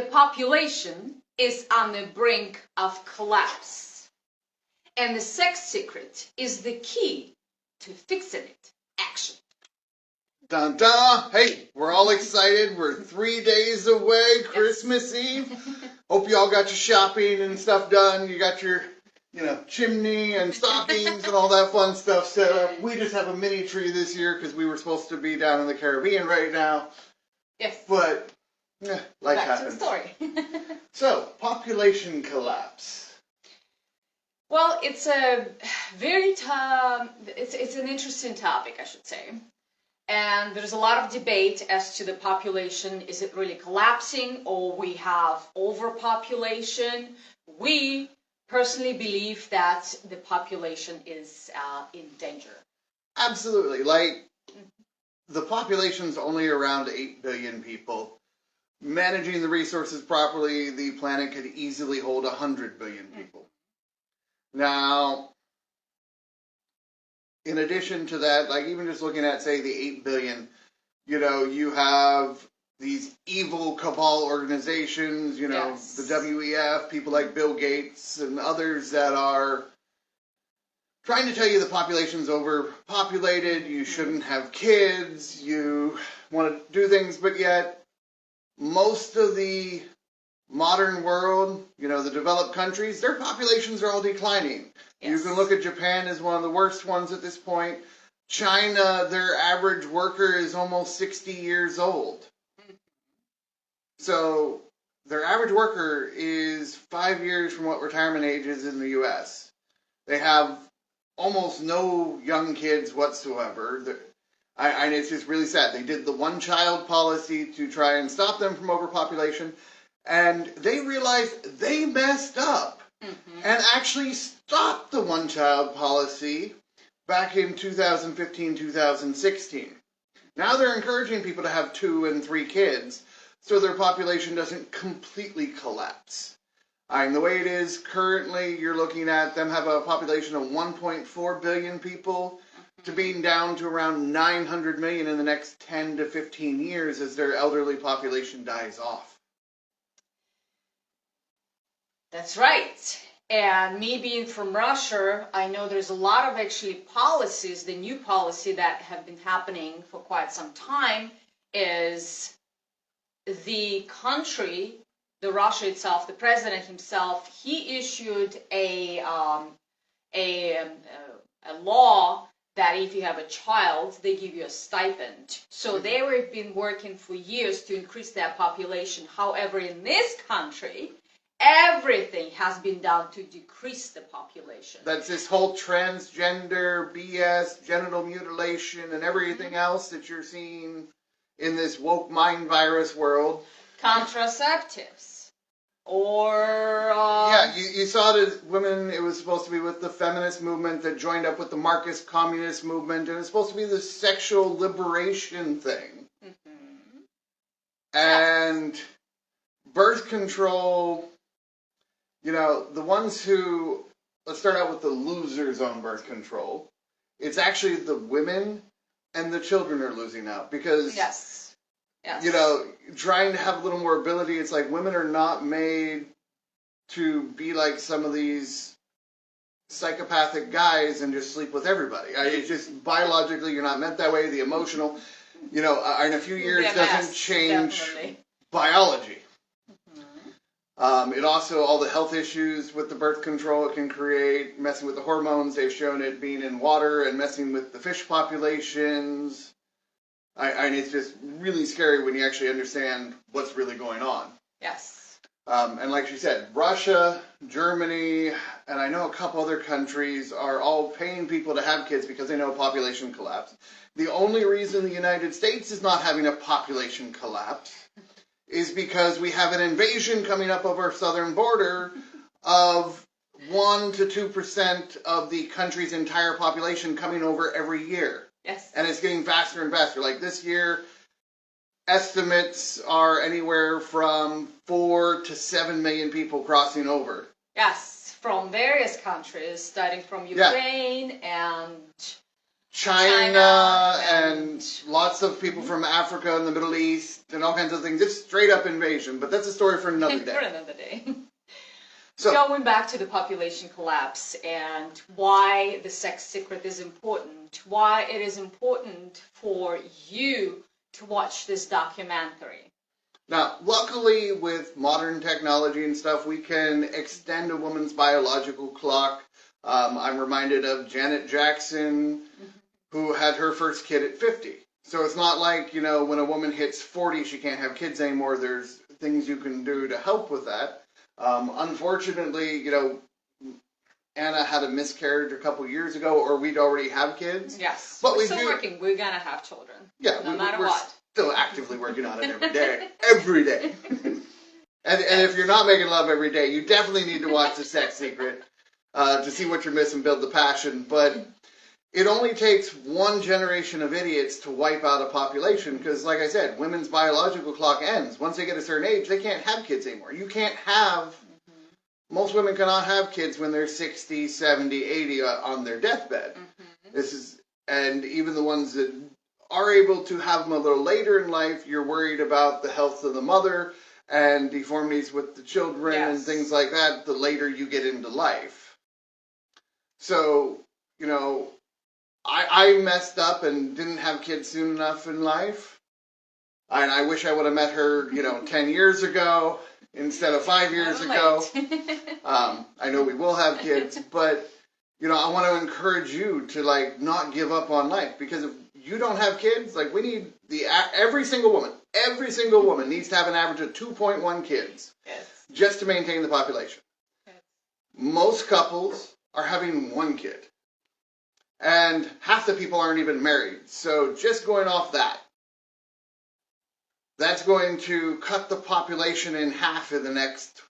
the population is on the brink of collapse. And the sex secret is the key to fixing it. Action. Dun dun! Hey, we're all excited. We're 3 days away, Christmas Eve. Hope you all got your shopping and stuff done. You got your, chimney and stockings and all that fun stuff set up. We just have a mini tree this year because we were supposed to be down in the Caribbean right now. Yes. But, life Back happens. to the story. So, population collapse. Well, it's a very it's an interesting topic, I should say. And there's a lot of debate as to the population. Is it really collapsing, or we have overpopulation? We personally believe that the population is in danger. Absolutely. The population's only around 8 billion people. Managing the resources properly, the planet could easily hold 100 billion people. Now, in addition to that, even just looking at, say, the 8 billion, you have these evil cabal organizations, Yes. the WEF, people like Bill Gates and others that are trying to tell you the population's overpopulated, you shouldn't have kids, you want to do things, but yet most of the modern world, the developed countries, their populations are all declining. Yes. You can look at Japan as one of the worst ones at this point. China, their average worker is almost 60 years old. So their average worker is 5 years from what retirement age is in the U.S. They have almost no young kids whatsoever. And it's just really sad. They did the one-child policy to try and stop them from overpopulation, and they realized they messed up and actually stopped the one-child policy back in 2015, 2016. Now they're encouraging people to have 2 and 3 kids so their population doesn't completely collapse. And the way it is currently, you're looking at them have a population of 1.4 billion people to being down to around 900 million in the next 10 to 15 years as their elderly population dies off. That's right. And me being from Russia, I know there's a lot of actually policies. The new policy that have been happening for quite some time is the country, the Russia itself, the president himself, he issued a law that if you have a child, they give you a stipend. So they have been working for years to increase their population. However, in this country, everything has been done to decrease the population. That's this whole transgender BS, genital mutilation, and everything else that you're seeing in this woke mind virus world. Contraceptives. Or... yeah, you saw the women, it was supposed to be with the feminist movement that joined up with the Marxist communist movement, and it's supposed to be the sexual liberation thing. And birth control, the ones who, let's start out with the losers on birth control. It's actually the women and the children are losing out because... Yes. Trying to have a little more ability, it's like women are not made to be like some of these psychopathic guys and just sleep with everybody. It's just biologically, you're not meant that way. The emotional, in a few years doesn't change biology. It also, all the health issues with the birth control it can create, messing with the hormones, they've shown it being in water and messing with the fish populations. And it's just really scary when you actually understand what's really going on. Yes. And like she said, Russia, Germany, and I know a couple other countries are all paying people to have kids because they know population collapse. The only reason the United States is not having a population collapse is because we have an invasion coming up over our southern border of 1 to 2% of the country's entire population coming over every year. Yes. And it's getting faster and faster. Like this year, estimates are anywhere from 4 to 7 million people crossing over. Yes, from various countries, starting from Ukraine and China and lots of people from Africa and the Middle East and all kinds of things. It's straight up invasion, but that's a story for another day. For another day. So, going back to the population collapse and why the sex secret is important, why it is important for you to watch this documentary. Now, luckily with modern technology and stuff, we can extend a woman's biological clock. I'm reminded of Janet Jackson, who had her first kid at 50. So it's not like, you know, when a woman hits 40, she can't have kids anymore. There's things you can do to help with that. Unfortunately, you know, Anna had a miscarriage a couple years ago, or we'd already have kids. Yes, but we're still working. We're going to have children. Yeah, no matter we're what. Still actively working on it every day. Every day. And if you're not making love every day, you definitely need to watch The Sex Secret to see what you're missing, build the passion. But it only takes one generation of idiots to wipe out a population because, like I said, women's biological clock ends. Once they get a certain age, they can't have kids anymore. You can't have... Most women cannot have kids when they're 60, 70, 80 on their deathbed. And even the ones that are able to have them a little later in life, you're worried about the health of the mother and deformities with the children and things like that the later you get into life. So, you know, I messed up and didn't have kids soon enough in life. And I wish I would have met her, you know, 10 years ago instead of 5 years ago. I know we will have kids, but, you know, I want to encourage you to, like, not give up on life. Because if you don't have kids, like, we need every single woman needs to have an average of 2.1 kids just to maintain the population. Most couples are having one kid. And half the people aren't even married. So just going off that, that's going to cut the population in half in the next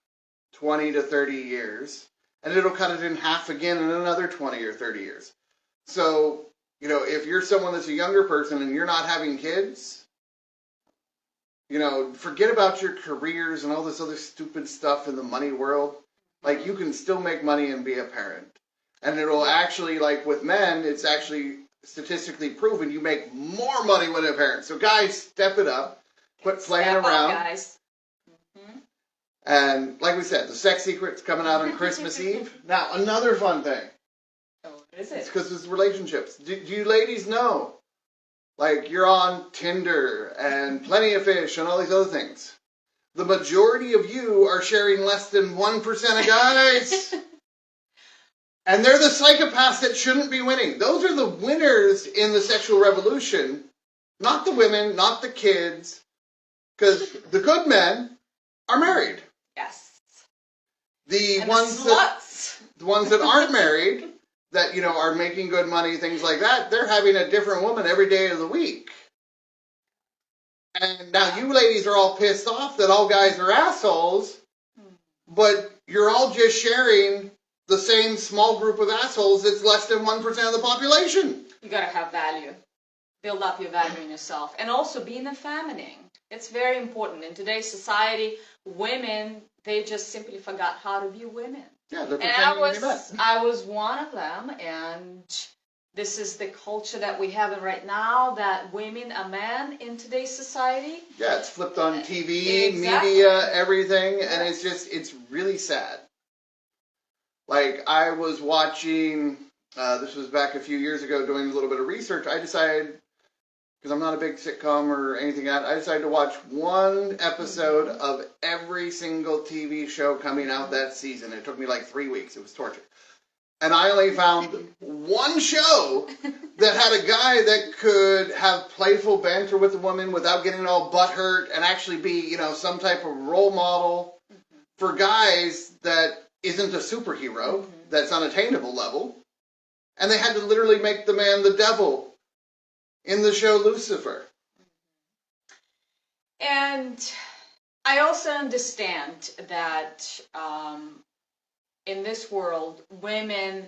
20 to 30 years. And it'll cut it in half again in another 20 or 30 years. So, you know, if you're someone that's a younger person and you're not having kids, you know, forget about your careers and all this other stupid stuff in the money world. Like, you can still make money and be a parent. And it'll actually, like with men, it's actually statistically proven you make more money when a parent. So guys, step it up. Quit playing around. Guys. And like we said, The Sex Secret's coming out on Christmas Eve. Now, another fun thing. Oh, what is it? It's because it's relationships. Do you ladies know? Like, you're on Tinder and Plenty of Fish and all these other things. The majority of you are sharing less than 1% of guys. And they're the psychopaths that shouldn't be winning. Those are the winners in the sexual revolution. Not the women, not the kids. Because the good men are married. Yes. The ones that aren't married, that, you know, are making good money, things like that, they're having a different woman every day of the week. And now you ladies are all pissed off that all guys are assholes, but you're all just sharing the same small group of assholes that's less than 1% of the population. You gotta have value. Build up your value in yourself. And also being effeminating. It's very important. In today's society, women, they just simply forgot how to be women. Yeah, they're pretending to be men. I was one of them, and this is the culture that we have right now, that women are men in today's society. Yeah, it's flipped on TV, media, everything, and it's really sad. Like, I was watching, this was back a few years ago, doing a little bit of research. I decided, because I'm not a big sitcom or anything like that, I decided to watch one episode of every single TV show coming out that season. It took me like 3 weeks. It was torture. And I only found one show that had a guy that could have playful banter with a woman without getting all butthurt and actually be, you know, some type of role model for guys that isn't a superhero, that's unattainable level. And they had to literally make the man the devil in the show Lucifer. And I also understand that in this world, women,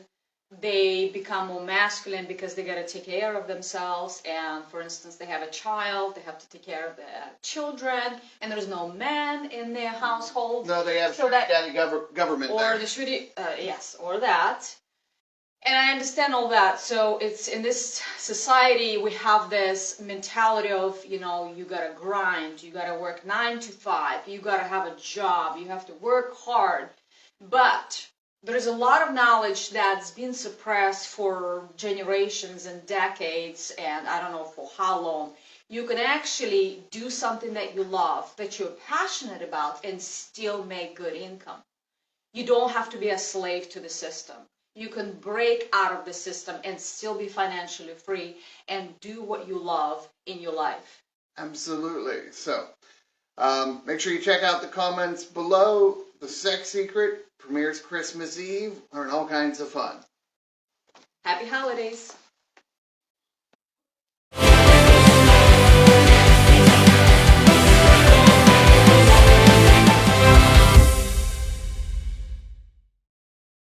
they become more masculine because they got to take care of themselves. And for instance, they have a child, they have to take care of their children, and there's no man in their household. No, they have daddy government or there. the yes, or that. And I understand all that. So it's in this society, we have this mentality of, you gotta grind, you gotta work 9 to 5, you gotta have a job, you have to work hard. But there's a lot of knowledge that's been suppressed for generations and decades, and I don't know for how long. You can actually do something that you love, that you're passionate about, and still make good income. You don't have to be a slave to the system. You can break out of the system and still be financially free and do what you love in your life. Absolutely. So, make sure you check out the comments below. The Sex Secret premieres Christmas Eve. Learn all kinds of fun. Happy holidays.